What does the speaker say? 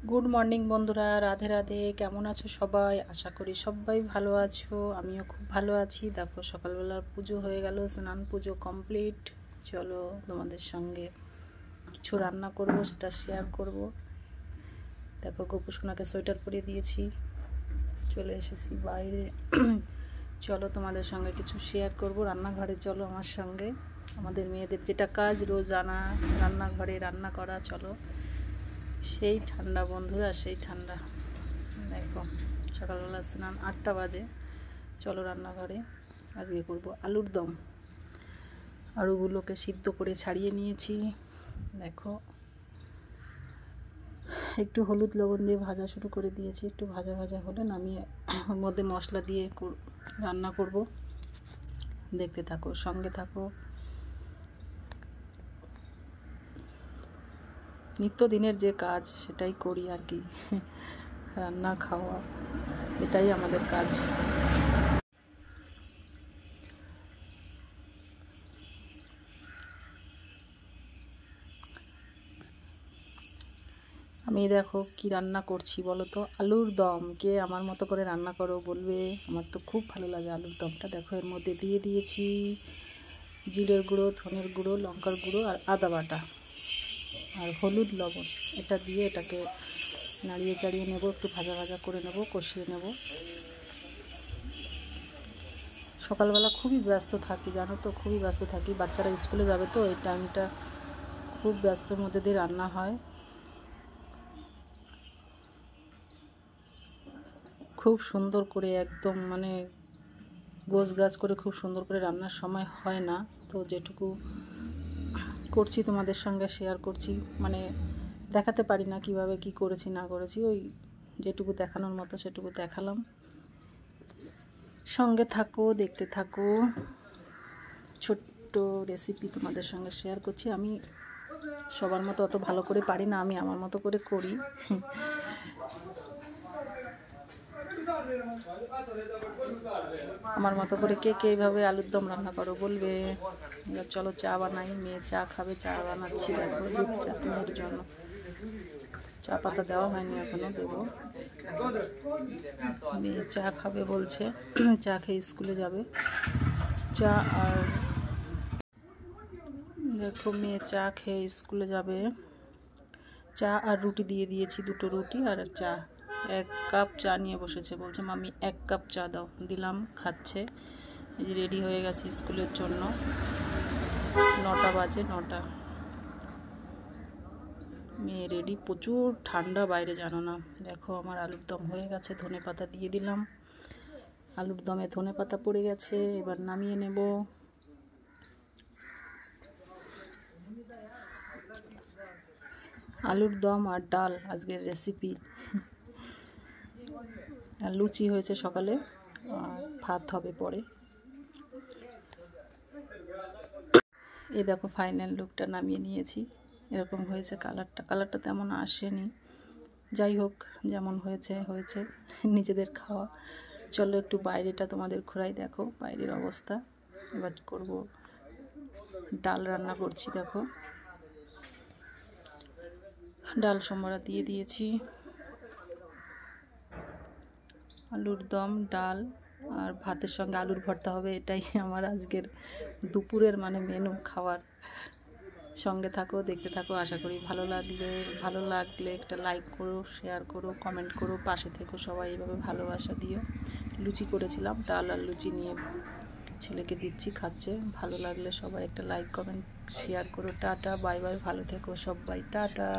Good morning বন্ধুরা, রাধে রাধে। কেমন আছো সবাই? আশা করি সবাই ভালো আছো। আমিও খুব ভালো আছি। দেখো সকালবেলার পুজো হয়ে গেল, স্নান পুজো কমপ্লিট। চলো তোমাদের সঙ্গে কিছু রান্না করব, সেটা শেয়ার করব। দেখো গোপুসোনাকে সোয়েটার পরিয়ে দিয়েছি, চলে এসেছি বাইরে। চলো তোমাদের সঙ্গে কিছু শেয়ার করব। রান্নাঘরে চলো আমার সঙ্গে। আমাদের মেয়েদের যেটা কাজ রোজ আনা, রান্নাঘরে রান্না করা। চলো। সেই ঠান্ডা বন্ধুরা, সেই ঠান্ডা। দেখো সকালবেলা স্নান, 8টা বাজে। চলো রান্নাঘরে। আজকে করব আলুর দম। আলুগুলোকে সিদ্ধ করে ছাড়িয়ে নিয়েছি। দেখো একটু হলুদ লবণ দিয়ে ভাজা শুরু করে দিয়েছি। একটু ভাজা ভাজা হলে নামিয়ে ওর মধ্যে মশলা দিয়ে রান্না করব। দেখতে থাকো, সঙ্গে থাকো। নিত্যদিনের যে কাজ সেটাই করি আর কি। রান্না খাওয়া এটাই আমাদের কাজ। আমি দেখো কি রান্না করছি বলো তো, আলুর দম। কে আমার মতো করে রান্না করো বলবে, আমার তো খুব ভালো লাগে আলুর দমটা। দেখো এর মধ্যে দিয়ে দিয়েছি জিরের গুঁড়ো, ধনের গুঁড়ো, লঙ্কার গুঁড়ো আর আদা বাটা আর হলুদ লবণ। এটা দিয়ে এটাকে নাড়িয়ে চাড়িয়ে নেব, একটু ভাজা ভাজা করে নেব, কষিয়ে নেব। সকালবেলা খুবই ব্যস্ত থাকি জানো তো, খুবই ব্যস্ত থাকি। বাচ্চারা স্কুলে যাবে তো এই টাইমটা খুব ব্যস্তর মধ্যে দিয়ে রান্না হয়। খুব সুন্দর করে একদম মানে গোছ গাছ করে খুব সুন্দর করে রান্নার সময় হয় না। তো যেটুকু করছি তোমাদের সঙ্গে শেয়ার করছি, মানে দেখাতে পারি না কিভাবে কি করেছি না করেছি। ওই যেটুকু দেখানোর মতো সেটুকু দেখালাম। সঙ্গে থাকো, দেখতে থাকো। ছোট্ট রেসিপি তোমাদের সঙ্গে শেয়ার করছি। আমি সবার মতো অত ভালো করে পারি না, আমি আমার মতো করে করি। আমার মতো করে কে কে এইভাবে আলুর দম রান্না করো বলবে। এবার চলো চা বানাই। মেয়ে চা খাবে, চা বানাচ্ছি। দেখো দুধ চা মেয়ের জন্য। চা পাতা দেওয়া হয়নি এখনো, দেবো। মেয়ে চা খাবে বলছে, চা খেয়ে স্কুলে যাবে। চা আর দেখো মেয়ে চা খেয়ে স্কুলে যাবে। চা আর রুটি দিয়ে দিয়েছি, 2টো রুটি আর চা। 1 কাপ চা নিয়ে বসেছে, বলছে মাম্মি 1 কাপ চা দাও। দিলাম, খাচ্ছে। এই যে রেডি হয়ে গেছে স্কুলের জন্য। 9টা বাজে, 9টা। মেয়ে রেডি। প্রচুর ঠান্ডা বাইরে জানো না। দেখো আমার আলুর দম হয়ে গেছে, ধনে পাতা দিয়ে দিলাম। আলুর দমে ধনে পাতা পড়ে গেছে, এবার নামিয়ে নেব। আলুর দম আর ডাল আজকের রেসিপি। আর লুচি হয়েছে সকালে, আর ভাত হবে পরে। এই দেখো ফাইনাল লুকটা নামিয়ে নিয়েছি। এরকম হয়েছে কালারটা তেমন আসেনি। যাই হোক, যেমন হয়েছে হয়েছে, নিজেদের খাওয়া। চলো একটু বাইরেটা তোমাদের ঘোরাই। দেখো বাইরের অবস্থা। এবার করব ডাল রান্না করছি। দেখো ডাল সম্বরা দিয়ে দিয়েছি। আলুর দম, ডাল আর ভাতের সঙ্গে আলুর ভর্তা হবে। এটাই আমার আজকের দুপুরের মানে মেনু খাওয়ার। সঙ্গে থাকো, দেখতে থাকো। আশা করি ভালো লাগলে একটা লাইক করো, শেয়ার করো, কমেন্ট করো, পাশে থেকো সবাই। এভাবে ভালোবাসা দিও। লুচি করেছিলাম, ডাল আর লুচি নিয়ে ছেলেকে দিচ্ছি, খাচ্ছে। ভালো লাগলে সবাই একটা লাইক কমেন্ট শেয়ার করো। টাটা, বাই বাই, ভালো থেকো সবাই, টাটা।